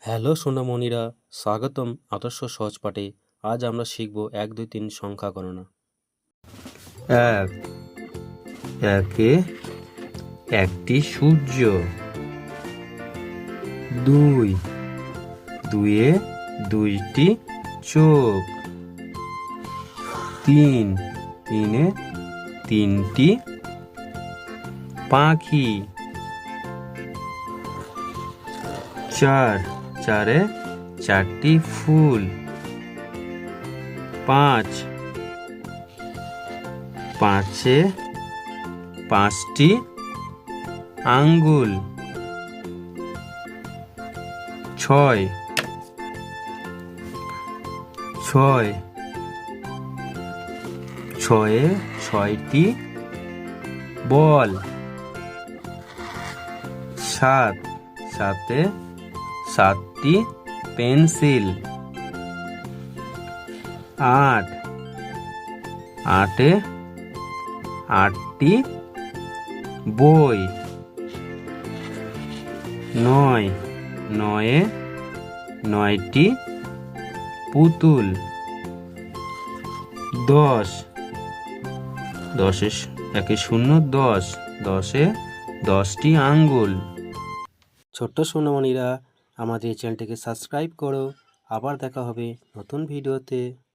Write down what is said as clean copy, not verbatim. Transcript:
Hello সোনামণিরা, স্বাগতম আদর্শ সহজ পাঠে। আজ আমরা শিখব 1, 2, 3 সংখ্যা গণনা। এক, একে একটি সূর্য। দুই, দুইয়ে দুইটি চোখ। তিন, তিনে তিনটি পাখি। চার, চারে চারটি ফুল। পাঁচ, পাঁচে পাঁচটি আঙ্গুল। ছয়, ছয়, ছয়ে ছয়টি বল। সাত, সাতে সাতটি পেন্সিল। আট, আটে আটটি বই। নয়, নয়ে নয়টি পুতুল। দশ, দশে একে শূন্য 10, 10-এ 10টি আঙ্গুল। ছোট্ট সোনামণিরা, আমাদের চ্যানেলটিকে সাবস্ক্রাইব করো। আবার দেখা হবে নতুন ভিডিওতে।